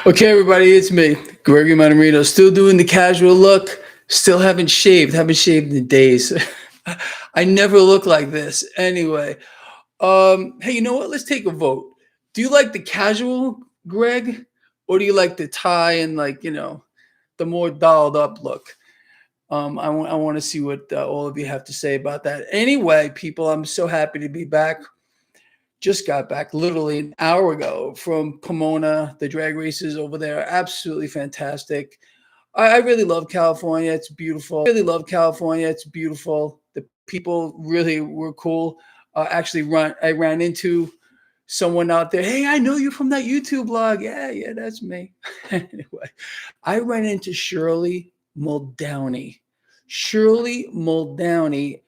Okay, everybody, it's me, Gregory Mannarino, still doing the casual look, still haven't shaved in days. I never look like this. Anyway, hey, you know what? Let's take a vote. Do you like the casual Greg, or do you like the tie and the more dolled up look? I want to see what all of you have to say about that. Anyway, people, I'm so happy to be back. Just got back literally an hour ago from Pomona, the drag races over there. Absolutely fantastic. I really love California. It's beautiful. Really love California. It's beautiful. The people really were cool. I ran into someone out there. Hey, I know you from that YouTube blog. Yeah, yeah, that's me. Anyway, I ran into Shirley Muldowney. Shirley Muldowney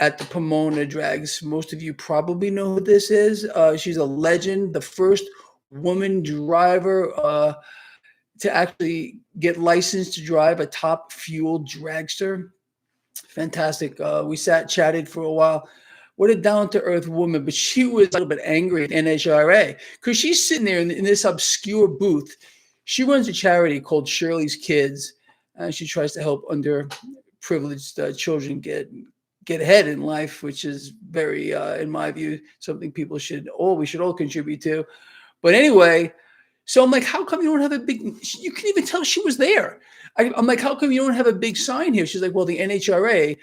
at the Pomona Drags. Most of you probably know who this is. She's a legend, the first woman driver to actually get licensed to drive a top fuel dragster. Fantastic. We sat, chatted for a while. What a down to earth woman, but she was a little bit angry at NHRA because she's sitting there in this obscure booth. She runs a charity called Shirley's Kids, and she tries to help underprivileged children get ahead in life, which is very, in my view, something we should all contribute to. But anyway, so I'm like, how come you don't have a big? You can even tell she was there. I'm like, how come you don't have a big sign here? She's like, well, the NHRA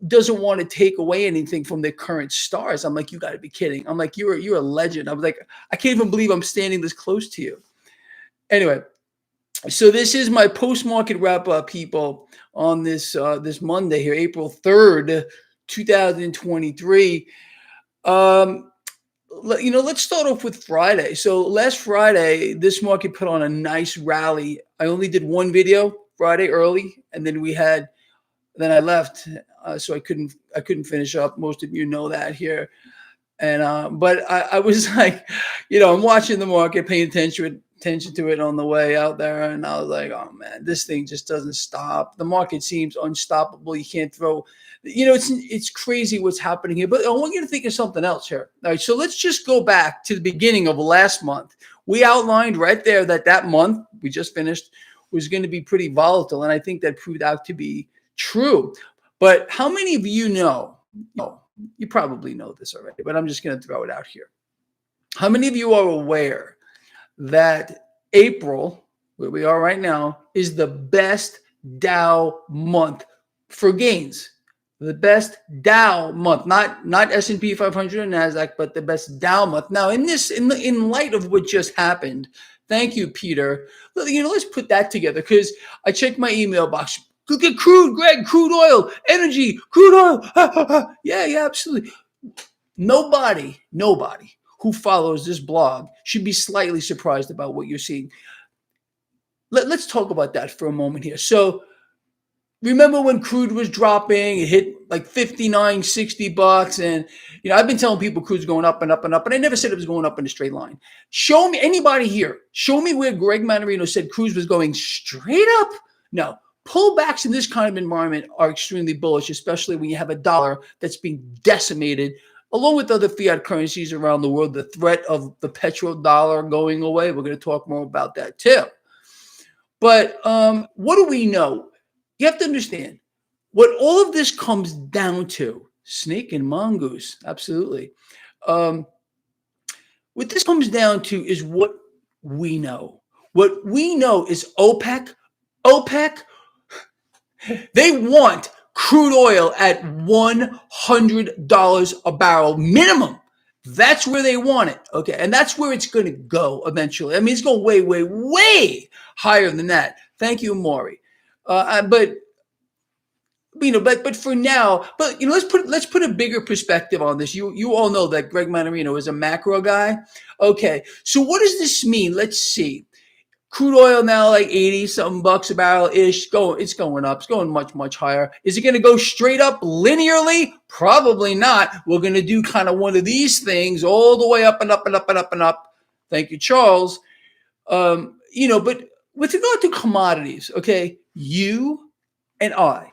doesn't want to take away anything from their current stars. I'm like, you got to be kidding. I'm like, you're a legend. I was like, I can't even believe I'm standing this close to you. Anyway, so this is my post-market wrap-up, people, on this Monday here, April 3rd, 2023. Let's start off with Friday. So last Friday, this market put on a nice rally. I only did one video Friday early, and then I left, so I couldn't finish up. Most of you know that here. And but I was like, I'm watching the market, paying attention to it on the way out there, and I was like, oh man, this thing just doesn't stop. The market seems unstoppable. You can't throw, it's crazy what's happening here. But I want you to think of something else here. All right, so let's just go back to the beginning of last month. We outlined right there that month we just finished was going to be pretty volatile, and I think that proved out to be true. But how many of you know? You probably know this already, but I'm just going to throw it out here. How many of you are aware that April, where we are right now, is the best Dow month for gains? The best Dow month, not S&P 500 and Nasdaq, but the best Dow month. Now, in light of what just happened, thank you, Peter. Let's put that together because I checked my email box. Look at crude, Greg, crude oil, energy, crude oil. Yeah, absolutely. Nobody who follows this blog should be slightly surprised about what you're seeing. Let's talk about that for a moment here. So remember when crude was dropping, it hit like 59, 60 bucks. And, I've been telling people crude's going up and up and up, and I never said it was going up in a straight line. Show me where Greg Mannarino said crude was going straight up. No. Pullbacks in this kind of environment are extremely bullish, especially when you have a dollar that's being decimated, along with other fiat currencies around the world. The threat of the petrodollar going away, we're going to talk more about that too. But what do we know? You have to understand what all of this comes down to. Snake and mongoose, absolutely. What this comes down to is what we know. What we know is OPEC, they want crude oil at $100 a barrel minimum. That's where they want it. Okay. And that's where it's going to go eventually. I mean, it's going way, way, way higher than that. Thank you, Maury. But for now, let's put a bigger perspective on this. You all know that Greg Mannarino is a macro guy. Okay. So what does this mean? Let's see. Crude oil now like 80 something bucks a barrel ish. It's going up. It's going much, much higher. Is it going to go straight up linearly? Probably not. We're going to do kind of one of these things all the way up and up and up and up and up. Thank you, Charles. But with regard to commodities, okay, you and I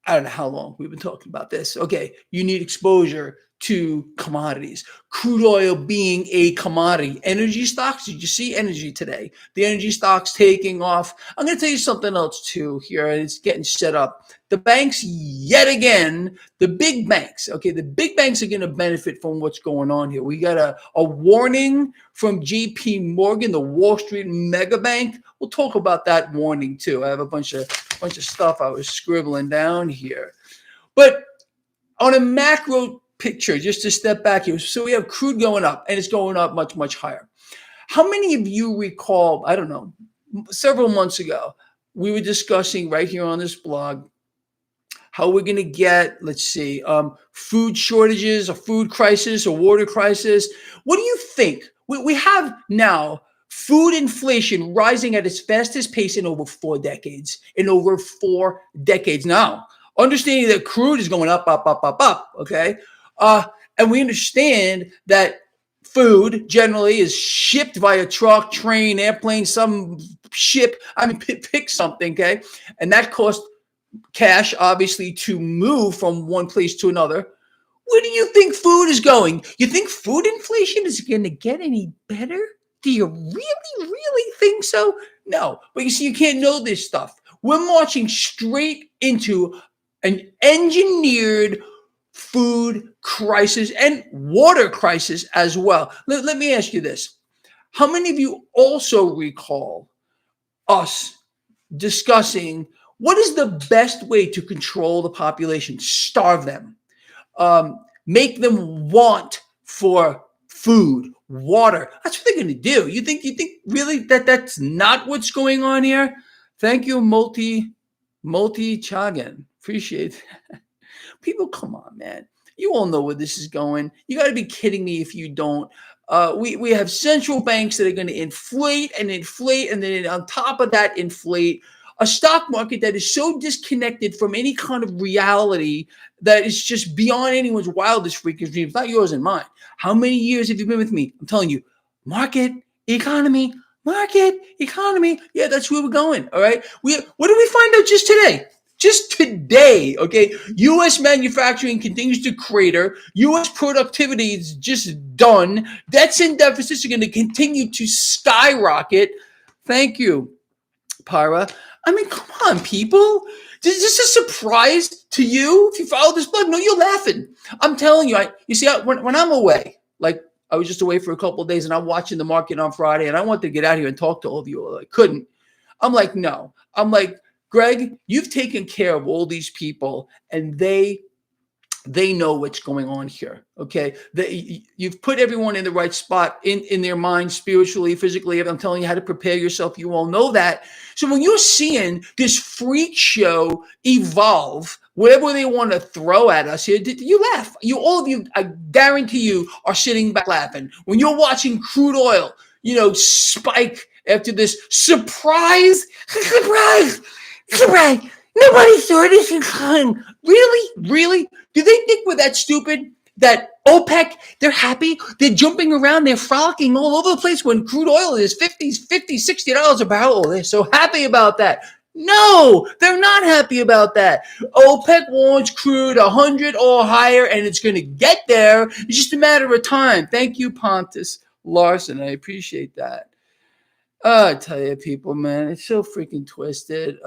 don't know how long we've been talking about this. Okay, you need exposure to commodities. Crude oil being a commodity. Energy stocks, did you see energy today? The energy stocks taking off. I'm going to tell you something else too here, and it's getting set up. The banks, yet again, the big banks, okay, the big banks are going to benefit from what's going on here. We got a warning from JP Morgan, the Wall Street mega bank. We'll talk about that warning too. I have a bunch of stuff I was scribbling down here. But on a macro picture, just to step back here. So we have crude going up, and it's going up much, much higher. How many of you recall, I don't know, several months ago, we were discussing right here on this blog how we're going to get, let's see, food shortages, a food crisis, a water crisis. What do you think? We have now food inflation rising at its fastest pace in over 4 decades. Now, understanding that crude is going up, okay? And we understand that food generally is shipped via truck, train, airplane, some ship. I mean, pick something, okay? And that costs cash, obviously, to move from one place to another. Where do you think food is going? You think food inflation is going to get any better? Do you really think so? No. But you see, you can't know this stuff. We're marching straight into an engineered food crisis and water crisis as well. Let me ask you this. How many of you also recall us discussing what is the best way to control the population? Starve them. Make them want for food, water. That's what they're going to do. You think really that's not what's going on here? Thank you, Multi Chagan. Appreciate that. People, come on, man. You all know where this is going. You got to be kidding me if you don't. We have central banks that are going to inflate, and then on top of that, inflate a stock market that is so disconnected from any kind of reality that is just beyond anyone's wildest freaking dreams, not yours and mine. How many years have you been with me? I'm telling you, market, economy. Yeah, that's where we're going, all right? What did we find out just today? Just today, okay? U.S. manufacturing continues to crater. U.S. productivity is just done. Debts and deficits are going to continue to skyrocket. Thank you, Pyra. I mean, come on, people. Is this a surprise to you? If you follow this blog, no, you're laughing. I'm telling you, you see, when I'm away, like I was just away for a couple of days, and I'm watching the market on Friday, and I wanted to get out here and talk to all of you. I couldn't. I'm like, no. I'm like, Greg, you've taken care of all these people, and they know what's going on here, okay? You've put everyone in the right spot in their mind, spiritually, physically. I'm telling you how to prepare yourself. You all know that. So when you're seeing this freak show evolve, whatever they want to throw at us here, you laugh. All of you, I guarantee you, are sitting back laughing. When you're watching crude oil, spike after this surprise. Nobody saw this in time. Really? Do they think we're that stupid? That OPEC, they're happy. They're jumping around. They're frolicking all over the place when crude oil is $50, $60 a barrel. They're so happy about that. No, they're not happy about that. OPEC wants crude 100 or higher, and it's going to get there. It's just a matter of time. Thank you, Pontus Larson. I appreciate that. I tell you, people, man, it's so freaking twisted.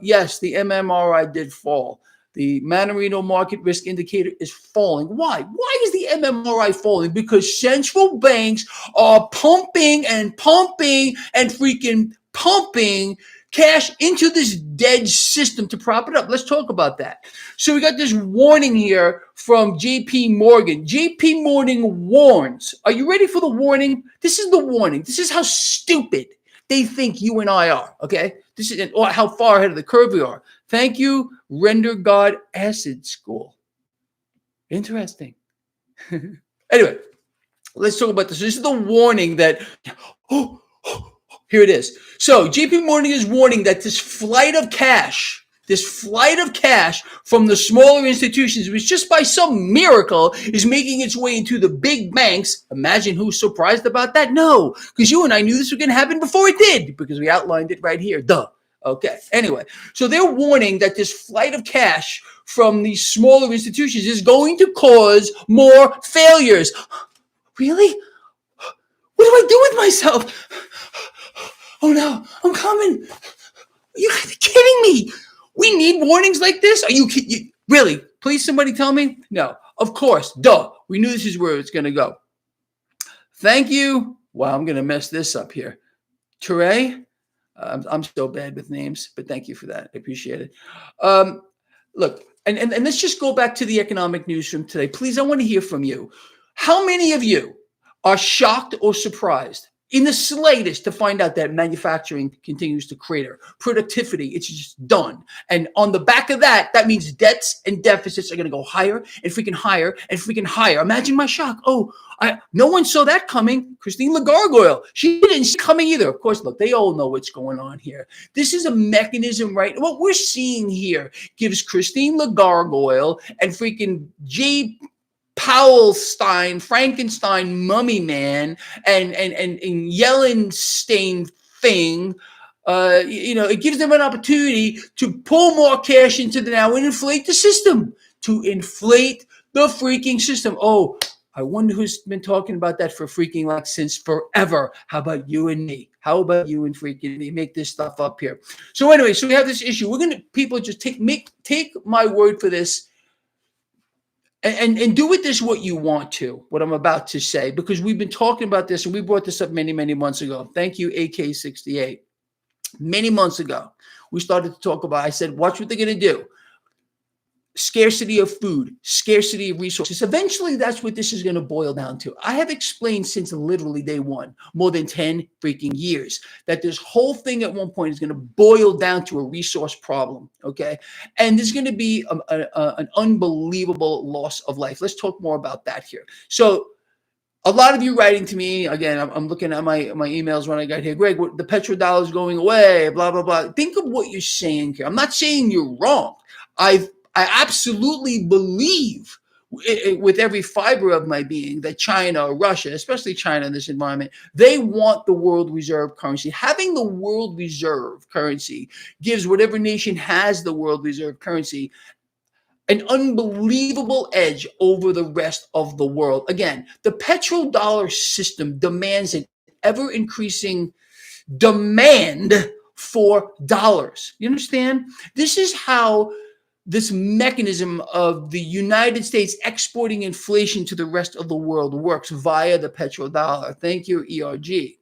Yes, the MMRI did fall. The Mannarino market risk indicator is falling. Why? Why is the MMRI falling? Because central banks are pumping and freaking pumping cash into this dead system to prop it up. Let's talk about that. So we got this warning here from JP Morgan. JP Morgan warns. Are you ready for the warning? This is the warning. This is how stupid they think you and I are, okay? This is how far ahead of the curve we are. Thank you, Render God Acid School. Interesting. Anyway, let's talk about this. This is the warning that, here it is. So JP Morgan is warning that this flight of cash from the smaller institutions, which just by some miracle is making its way into the big banks. Imagine who's surprised about that? No, because you and I knew this was going to happen before it did, because we outlined it right here. Duh. Okay. Anyway, so they're warning that this flight of cash from these smaller institutions is going to cause more failures. Really? What do I do with myself? Oh no, I'm coming. Are you kidding me? We need warnings like this? Are you really? Please, somebody tell me. No, of course. Duh. We knew this is where it's going to go. Thank you. Wow, I'm going to mess this up here. Teray. I'm so bad with names, but thank you for that. I appreciate it. Look, and let's just go back to the economic news from today. Please, I want to hear from you. How many of you are shocked or surprised in the slightest to find out that manufacturing continues to crater? Productivity, it's just done. And on the back of that, that means debts and deficits are going to go higher and freaking higher and freaking higher. Imagine my shock. Oh, no one saw that coming. Christine Lagarde, she didn't see it coming either. Of course, look, they all know what's going on here. This is a mechanism, right? What we're seeing here gives Christine Lagarde and freaking J. Powellstein, Frankenstein, Mummy Man, and Yellenstein thing, it gives them an opportunity to pull more cash into the now and inflate the system, to inflate the freaking system. Oh, I wonder who's been talking about that for freaking like since forever. How about you and me? How about you and freaking me? Make this stuff up here. So anyway, so we have this issue. People just take my word for this. And do with this what you want to, what I'm about to say, because we've been talking about this and we brought this up many, many months ago. Thank you, AK68. Many months ago, we started to talk about, I said, watch what they're going to do. Scarcity of food, scarcity of resources. Eventually, that's what this is going to boil down to. I have explained since literally day one, more than 10 freaking years, that this whole thing at one point is going to boil down to a resource problem, okay? And there's going to be an unbelievable loss of life. Let's talk more about that here. So a lot of you writing to me, again, I'm looking at my emails when I got here. Greg, the petrodollar is going away, blah, blah, blah. Think of what you're saying here. I'm not saying you're wrong. I absolutely believe with every fiber of my being that China or Russia, especially China in this environment, they want the world reserve currency. Having the world reserve currency gives whatever nation has the world reserve currency an unbelievable edge over the rest of the world. Again, the petrodollar system demands an ever-increasing demand for dollars. You understand? This is how this mechanism of the United States exporting inflation to the rest of the world works via the petrodollar. Thank you, ERG.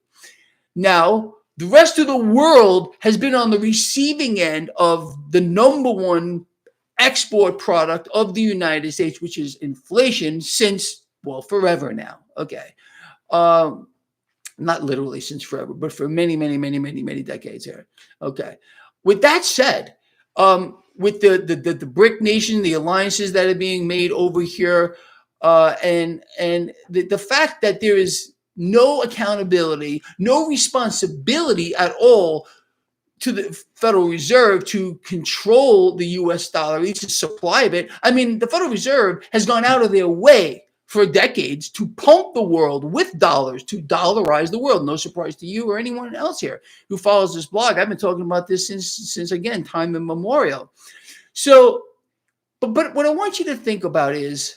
Now, the rest of the world has been on the receiving end of the number one export product of the United States, which is inflation, since, well, forever now. Okay. Not literally since forever, but for many, many, many, many, many decades here. Okay. With that said, with the BRIC nation, the alliances that are being made over here, and the fact that there is no accountability, no responsibility at all to the Federal Reserve to control the U.S. dollar, at least the supply of it. I mean, the Federal Reserve has gone out of their way for decades to pump the world with dollars, to dollarize the world. No surprise to you or anyone else here who follows this blog. I've been talking about this since again, time immemorial. So, but what I want you to think about is,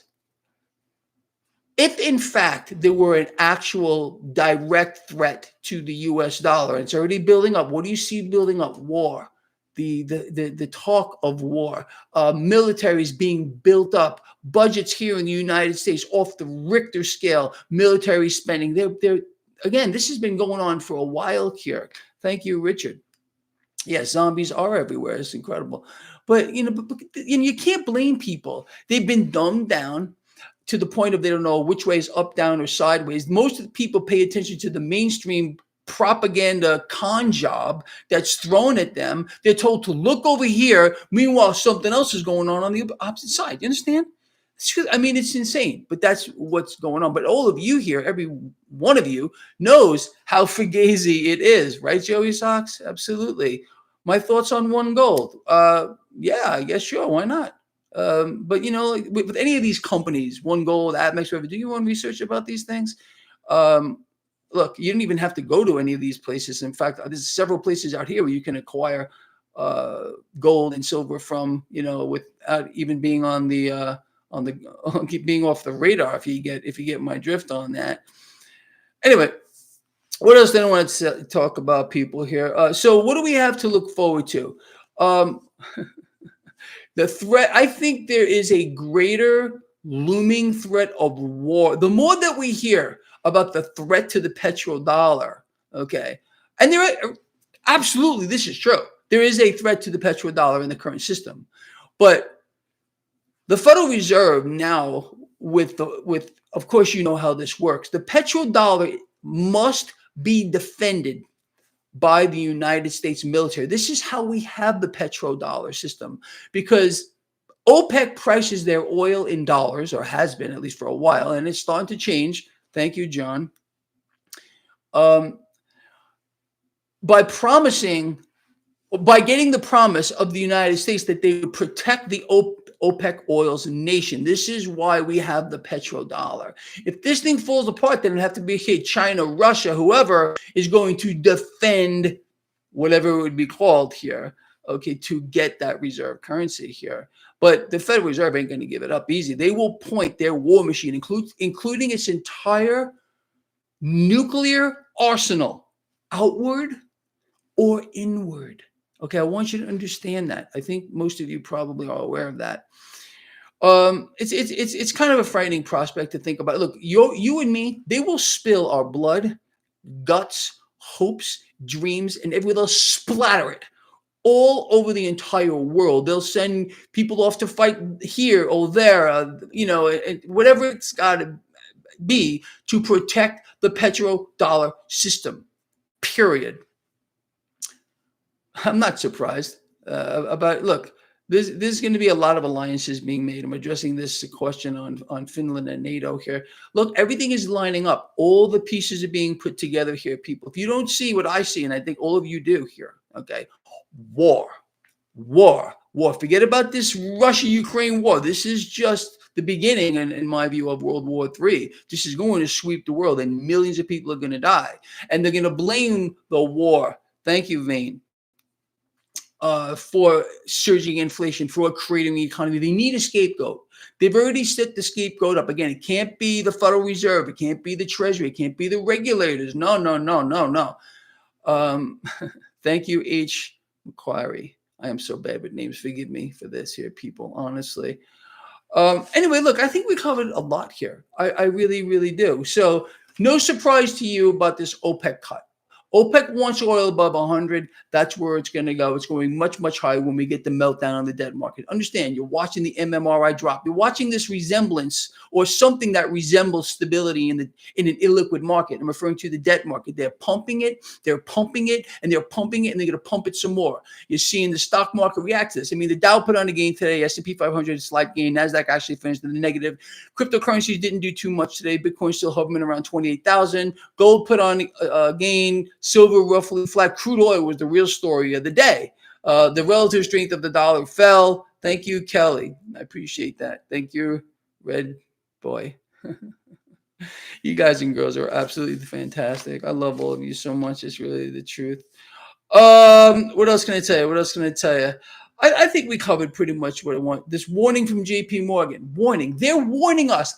if in fact there were an actual direct threat to the U.S. dollar, and it's already building up. What do you see building up? War, the talk of war, militaries being built up, budgets here in the United States off the Richter scale, military spending. They're again, this has been going on for a while here. Thank you, Richard. Yeah, zombies are everywhere. It's incredible. But you can't blame people. They've been dumbed down to the point of they don't know which way is up, down, or sideways. Most of the people pay attention to the mainstream propaganda con job that's thrown at them. They're told to look over here. Meanwhile, something else is going on the opposite side. You understand? I mean, it's insane, but that's what's going on. But all of you here, every one of you knows how fugazi it is, right, Joey Sox? Absolutely. My thoughts on One Gold. Yeah, I guess, sure, why not? But with any of these companies, One Gold, Atmex, whatever, do you want research about these things? Look, you don't even have to go to any of these places. In fact, there's several places out here where you can acquire gold and silver from, without even being being off the radar. If you get my drift on that. Anyway, what else did I want to talk about, people here? So what do we have to look forward to? Um, the threat. I think there is a greater looming threat of war. The more that we hear about the threat to the petrodollar, okay, and absolutely, this is true. There is a threat to the petrodollar in the current system, but the Federal Reserve now, with of course, you know how this works. The petrodollar must be defended by the United States military. This is how we have the petrodollar system, because OPEC prices their oil in dollars, or has been at least for a while, and it's starting to change. Thank you, John. By getting the promise of the United States that they would protect the OPEC oil's nation. This is why we have the petrodollar. If this thing falls apart, then it'd have to be China, Russia, whoever is going to defend whatever it would be called here, okay, to get that reserve currency here. But the Federal Reserve ain't going to give it up easy. They will point their war machine, including its entire nuclear arsenal, outward or inward. Okay, I want you to understand that. I think most of you probably are aware of that. It's kind of a frightening prospect to think about. Look, you and me, they will spill our blood, guts, hopes, dreams, and they'll splatter it all over the entire world. They'll send people off to fight here or there, whatever it's got to be to protect the petrodollar system, period. I'm not surprised look, there's going to be a lot of alliances being made. I'm addressing this question on Finland and NATO here. Look, everything is lining up. All the pieces are being put together here, people. If you don't see what I see, and I think all of you do here, okay, war. Forget about this Russia-Ukraine war. This is just the beginning, in my view, of World War III. This is going to sweep the world, and millions of people are going to die. And they're going to blame the war. Thank you, Vane. For surging inflation, for creating the economy. They need a scapegoat. They've already set the scapegoat up. Again, it can't be the Federal Reserve. It can't be the Treasury. It can't be the regulators. No. Thank you, H. Macquarie. I am so bad with names. Forgive me for this here, people, honestly. Anyway, look, I think we covered a lot here. I really, really do. So no surprise to you about this OPEC cut. OPEC wants oil above 100. That's where it's going to go. It's going much, much higher when we get the meltdown on the debt market. Understand, you're watching the MMRI drop. You're watching this resemblance, or something that resembles stability in an illiquid market. I'm referring to the debt market. They're pumping it, and they're pumping it, and they're going to pump it some more. You're seeing the stock market react to this. I mean, the Dow put on a gain today. S&P 500, slight gain. NASDAQ actually finished in the negative. Cryptocurrencies didn't do too much today. Bitcoin still hovering around 28,000. Gold put on a gain. Silver roughly flat. Crude oil was the real story of the day. The relative strength of the dollar fell. Thank you, Kelly. I appreciate that. Thank you, Red Boy. You guys and girls are absolutely fantastic. I love all of you so much. It's really the truth. What else can I tell you? I think we covered pretty much what I want. This warning from JP Morgan. Warning. They're warning us.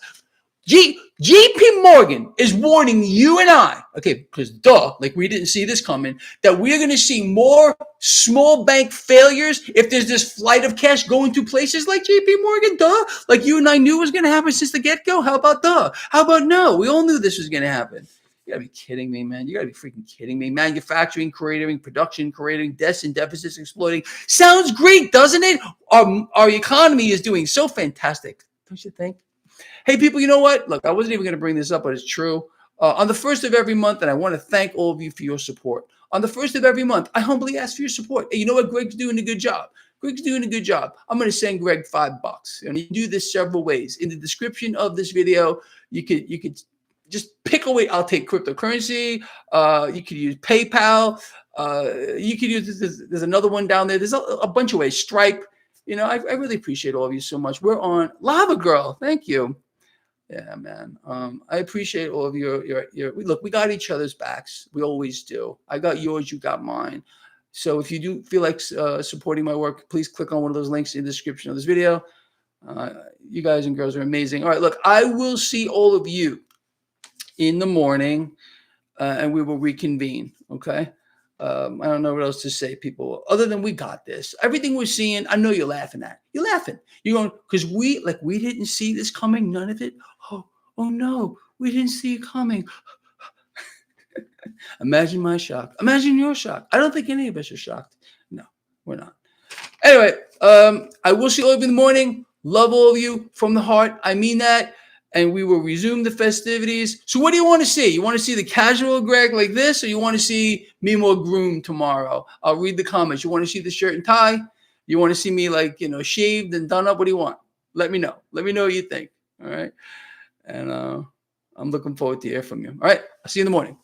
JP Morgan is warning you and I, okay, because like we didn't see this coming, that we're going to see more small bank failures if there's this flight of cash going to places like JP Morgan, like you and I knew was going to happen since the get-go. How about How about no? We all knew this was going to happen. You got to be kidding me, man. You got to be freaking kidding me. Manufacturing creating, production creating, debts and deficits exploding. Sounds great, doesn't it? Our economy is doing so fantastic, don't you think? Hey, people, you know what? Look, I wasn't even going to bring this up, but it's true. On the first of every month, and I want to thank all of you for your support. On the first of every month, I humbly ask for your support. Hey, you know what? Greg's doing a good job. I'm going to send Greg $5. And you can do this several ways. In the description of this video, you could just pick away. I'll take cryptocurrency. You could use PayPal. You could use, there's another one down there. There's a bunch of ways. Stripe. You know, I really appreciate all of you so much. We're on Lava Girl. Thank you. Yeah, man. I appreciate all of your look, we got each other's backs. We always do. I got yours, you got mine. So if you do feel like supporting my work, please click on one of those links in the description of this video. You guys and girls are amazing. All right, look, I will see all of you in the morning, and we will reconvene. Okay. I don't know what else to say, people, other than we got this. Everything we're seeing, I know you're laughing at. You're laughing. You're going, because we didn't see this coming, none of it. Oh no, we didn't see it coming. Imagine my shock. Imagine your shock. I don't think any of us are shocked. No, we're not. Anyway, I will see all of you in the morning. Love all of you from the heart. I mean that. And we will resume the festivities. So what do you want to see? You want to see the casual Greg like this, or you want to see me more groomed tomorrow? I'll read the comments. You want to see the shirt and tie? You want to see me like, shaved and done up? What do you want? Let me know. Let me know what you think. All right. And I'm looking forward to hear from you. All right. I'll see you in the morning.